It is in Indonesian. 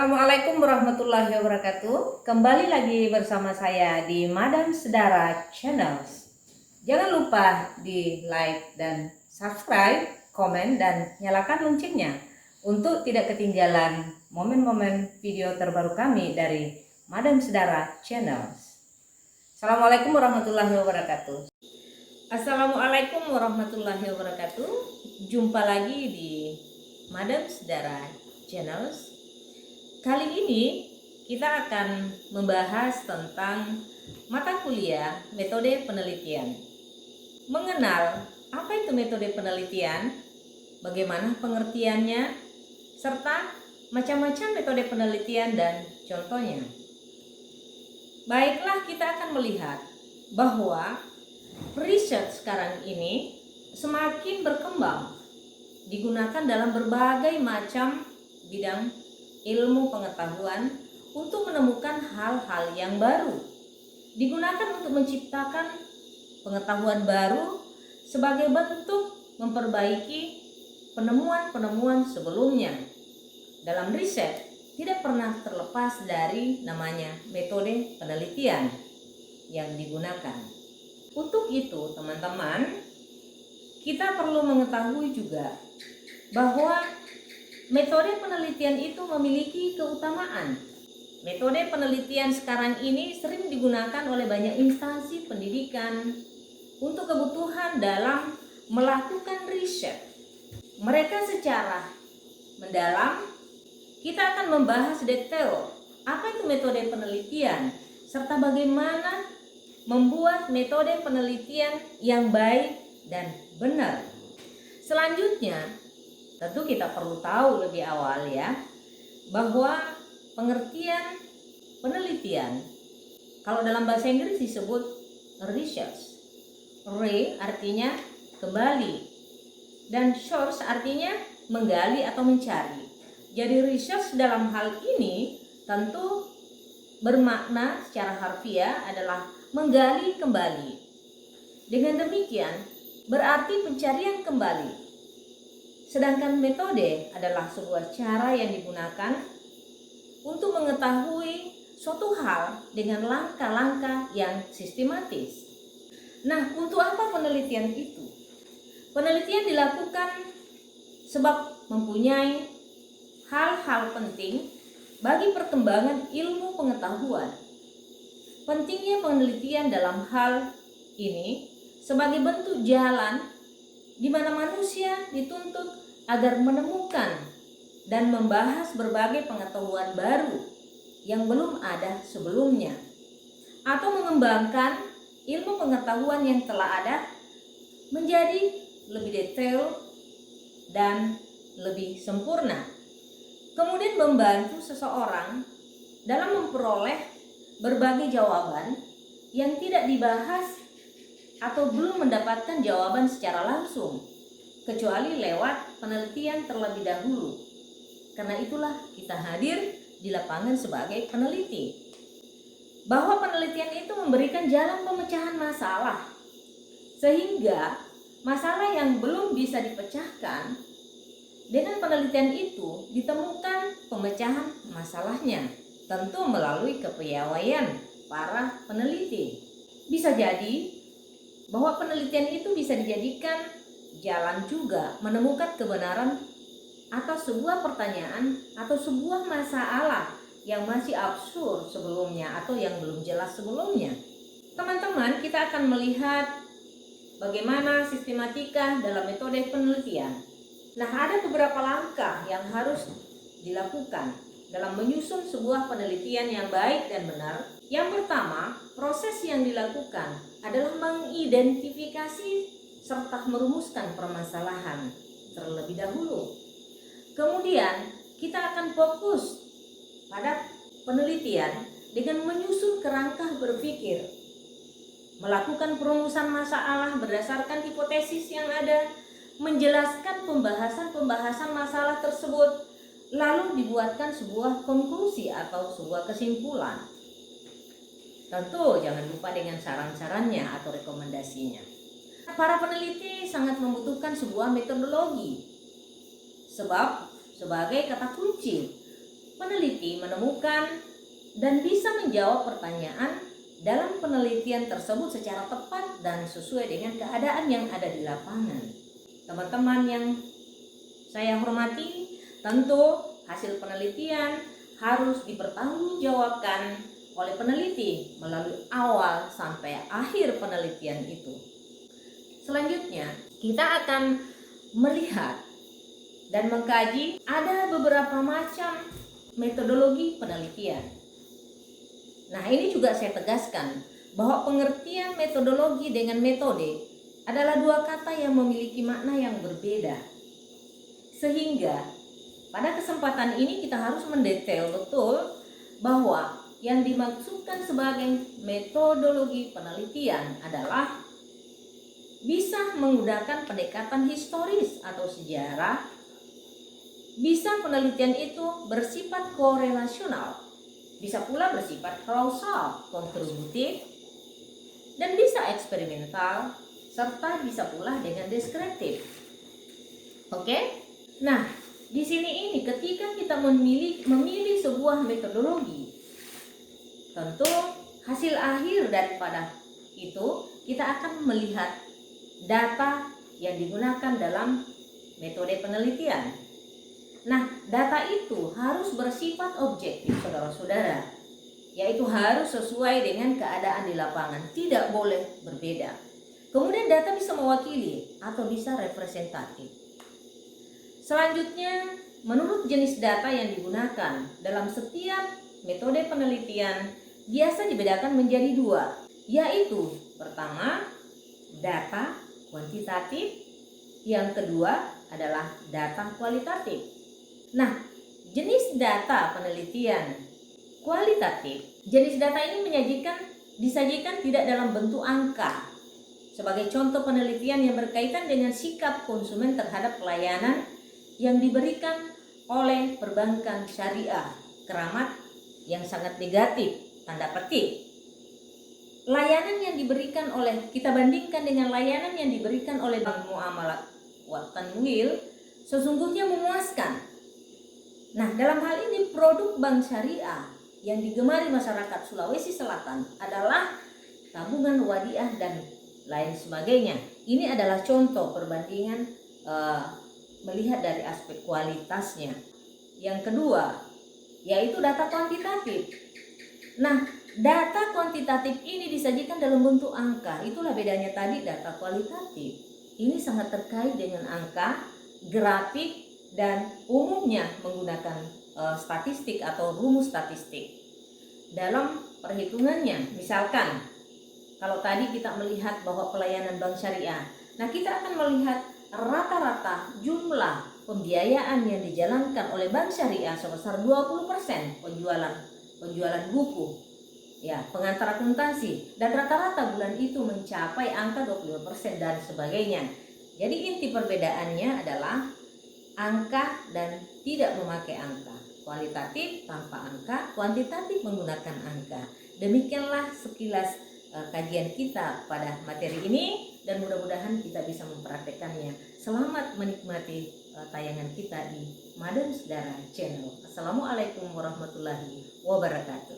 Assalamualaikum warahmatullahi wabarakatuh. Kembali lagi bersama saya di Madam Sedara Channels. Jangan lupa di like dan subscribe, komen dan nyalakan loncengnya untuk tidak ketinggalan momen-momen video terbaru kami dari Madam Sedara Channels. Assalamualaikum warahmatullahi wabarakatuh. Assalamualaikum warahmatullahi wabarakatuh. Jumpa lagi di Madam Sedara Channels. Kali ini kita akan membahas tentang mata kuliah metode penelitian. Mengenal apa itu metode penelitian, bagaimana pengertiannya, serta macam-macam metode penelitian dan contohnya. Baiklah, kita akan melihat bahwa riset sekarang ini semakin berkembang, digunakan dalam berbagai macam bidang ilmu pengetahuan untuk menemukan hal-hal yang baru, digunakan untuk menciptakan pengetahuan baru sebagai bentuk memperbaiki penemuan-penemuan sebelumnya. Dalam riset tidak pernah terlepas dari namanya metode penelitian yang digunakan. Untuk itu, teman-teman, kita perlu mengetahui juga bahwa metode penelitian itu memiliki keutamaan. Metode penelitian sekarang ini sering digunakan oleh banyak instansi pendidikan untuk kebutuhan dalam melakukan riset. Mereka secara mendalam, kita akan membahas detail apa itu metode penelitian serta bagaimana membuat metode penelitian yang baik dan benar. Selanjutnya, tentu kita perlu tahu lebih awal ya, bahwa pengertian penelitian, kalau dalam bahasa Inggris disebut research. Re artinya kembali dan source artinya menggali atau mencari. Jadi research dalam hal ini tentu bermakna secara harfiah adalah menggali kembali. Dengan demikian berarti pencarian kembali. Sedangkan metode adalah sebuah cara yang digunakan untuk mengetahui suatu hal dengan langkah-langkah yang sistematis. Nah, untuk apa penelitian itu? Penelitian dilakukan sebab mempunyai hal-hal penting bagi perkembangan ilmu pengetahuan. Pentingnya penelitian dalam hal ini sebagai bentuk jalan di mana manusia dituntut agar menemukan dan membahas berbagai pengetahuan baru yang belum ada sebelumnya, atau mengembangkan ilmu pengetahuan yang telah ada menjadi lebih detail dan lebih sempurna. Kemudian membantu seseorang dalam memperoleh berbagai jawaban yang tidak dibahas atau belum mendapatkan jawaban secara langsung, kecuali lewat penelitian terlebih dahulu. Karena itulah kita hadir di lapangan sebagai peneliti. Bahwa penelitian itu memberikan jalan pemecahan masalah, sehingga masalah yang belum bisa dipecahkan, dengan penelitian itu ditemukan pemecahan masalahnya, tentu melalui kepiawaian para peneliti. Bisa jadi bahwa penelitian itu bisa dijadikan jalan juga menemukan kebenaran atas sebuah pertanyaan atau sebuah masalah yang masih absurd sebelumnya atau yang belum jelas sebelumnya. Teman-teman, kita akan melihat bagaimana sistematika dalam metode penelitian. Nah, ada beberapa langkah yang harus dilakukan dalam menyusun sebuah penelitian yang baik dan benar. Yang pertama, proses yang dilakukan adalah mengidentifikasi serta merumuskan permasalahan terlebih dahulu. Kemudian, kita akan fokus pada penelitian dengan menyusun kerangka berpikir, melakukan perumusan masalah berdasarkan hipotesis yang ada, menjelaskan pembahasan masalah tersebut, lalu dibuatkan sebuah konklusi atau sebuah kesimpulan. Tentu jangan lupa dengan saran-sarannya atau rekomendasinya. Para peneliti sangat membutuhkan sebuah metodologi, sebab sebagai kata kunci peneliti menemukan dan bisa menjawab pertanyaan dalam penelitian tersebut secara tepat dan sesuai dengan keadaan yang ada di lapangan. Teman-teman yang saya hormati, tentu hasil penelitian harus dipertanggungjawabkan oleh peneliti melalui awal sampai akhir penelitian itu. Selanjutnya, kita akan melihat dan mengkaji ada beberapa macam metodologi penelitian. Nah, ini juga saya tegaskan bahwa pengertian metodologi dengan metode adalah dua kata yang memiliki makna yang berbeda. Sehingga pada kesempatan ini kita harus mendetail betul bahwa yang dimaksudkan sebagai metodologi penelitian adalah bisa menggunakan pendekatan historis atau sejarah, bisa penelitian itu bersifat korelasional, bisa pula bersifat kausal, kontributif, dan bisa eksperimental, serta bisa pula dengan deskriptif. Oke? Nah, di sini ini ketika kita memilih sebuah metodologi, tentu hasil akhir daripada itu kita akan melihat data yang digunakan dalam metode penelitian. Nah, data itu harus bersifat objektif, saudara-saudara, yaitu harus sesuai dengan keadaan di lapangan, tidak boleh berbeda. Kemudian data bisa mewakili atau bisa representatif. Selanjutnya, menurut jenis data yang digunakan dalam setiap metode penelitian biasa dibedakan menjadi dua, yaitu pertama, data kuantitatif, yang kedua adalah data kualitatif. Nah, jenis data penelitian kualitatif, jenis data ini disajikan tidak dalam bentuk angka. Sebagai contoh penelitian yang berkaitan dengan sikap konsumen terhadap pelayanan yang diberikan oleh perbankan syariah, keramat yang sangat negatif, tanda petik. Layanan yang diberikan kita bandingkan dengan layanan yang diberikan oleh Bank Muamalat wa Tanwil, sesungguhnya memuaskan. Nah, dalam hal ini produk bank syariah yang digemari masyarakat Sulawesi Selatan adalah tabungan wadiah dan lain sebagainya. Ini adalah contoh perbandingan melihat dari aspek kualitasnya. Yang kedua, yaitu data kuantitatif. Nah, data kuantitatif ini disajikan dalam bentuk angka. Itulah bedanya tadi data kualitatif. Ini sangat terkait dengan angka, grafik, dan umumnya menggunakan statistik atau rumus statistik. Dalam perhitungannya, misalkan kalau tadi kita melihat bahwa pelayanan bank syariah, nah kita akan melihat rata-rata jumlah pembiayaan yang dijalankan oleh bank syariah sebesar 20% penjualan buku, ya, pengantar akuntansi, dan rata-rata bulan itu mencapai angka 25% dan sebagainya. Jadi inti perbedaannya adalah angka dan tidak memakai angka, kualitatif tanpa angka, kuantitatif menggunakan angka. Demikianlah sekilas kajian kita pada materi ini, dan mudah-mudahan kita bisa mempraktekannya. Selamat menikmati tayangan kita di Madam Sedara Channel. Assalamualaikum warahmatullahi wabarakatuh.